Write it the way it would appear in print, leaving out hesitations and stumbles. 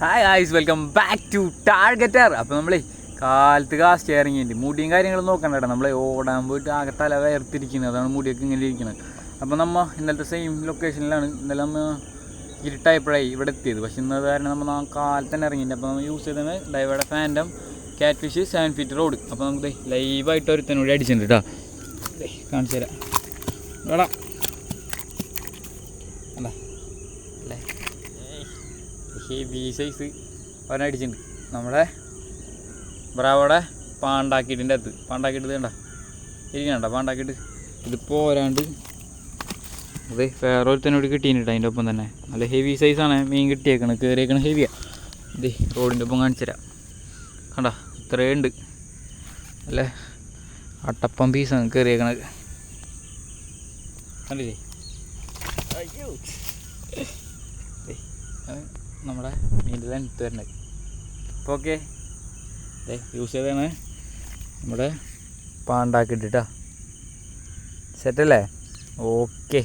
Hi guys, welcome back to targeter. അപ്പോൾ നമ്മൾ കാലത്ത് കാസ്റ്റ് ഇറങ്ങിയിട്ട് മുടിയും കാര്യങ്ങളും നോക്കണ്ട. നമ്മൾ ഓടാൻ പോയിട്ട് ആകെ തല വേർത്തിരിക്കുന്നത്, അതാണ് മുടിയൊക്കെ ഇങ്ങനെ ഇരിക്കുന്നത്. അപ്പോൾ നമ്മൾ ഇന്നലത്തെ സെയിം ലൊക്കേഷനിലാണ് ഇന്നലെ നമ്മൾ ഇരുട്ടായപ്പോഴായി ഇവിടെ എത്തിയത്. പക്ഷേ ഇന്നത് കാരണം നമ്മൾ കാലത്ത് തന്നെ ഇറങ്ങിയിട്ട്. അപ്പോൾ നമ്മൾ യൂസ് ചെയ്തത് ഡൈവയുടെ phantom catfish 7 feet rod. അപ്പോൾ നമുക്ക് ലൈവായിട്ട് ഒരുത്തനോട് അടിച്ചിട്ടുണ്ട് കേട്ടോ. കാണിച്ചു തരാം വേടാ അല്ല അല്ലേ, ഹെവി സൈസ് ഒരടിച്ചിട്ടുണ്ട്. നമ്മുടെ ബ്രാവോടെ പാണ്ടാക്കിയിട്ടിൻ്റെ അകത്ത് പാണ്ടാക്കിയിട്ട് വേണ്ട ഇരിക്കണ്ട. പാണ്ടാക്കിയിട്ട് ഇത് പോരാണ്ട് അതെ വേറെ ഒരുത്തനോട് കിട്ടിയിട്ടുണ്ട്. അതിൻ്റെ ഒപ്പം തന്നെ നല്ല ഹെവി സൈസാണ് മീൻ കിട്ടിയേക്കണം, കയറിയേക്കണം ഹെവിയാണ്. ഇത് റോഡിൻ്റെ ഒപ്പം കാണിച്ചു തരാം. കണ്ട ഇത്രയുണ്ട്, അല്ലേ അട്ടപ്പം പീസാണ് കയറിയേക്കണത്. കണ്ടില്ലേ? അയ്യോ, നമ്മുടെ മീൻ്റെ ലെങ്ത്ത് വരുന്നത്. അപ്പോൾ ഓക്കെ, യൂസ് ചെയ്താണ് നമ്മുടെ പാണ്ടാക്കിയിട്ടാ. സെറ്റല്ലേ? ഓക്കെ.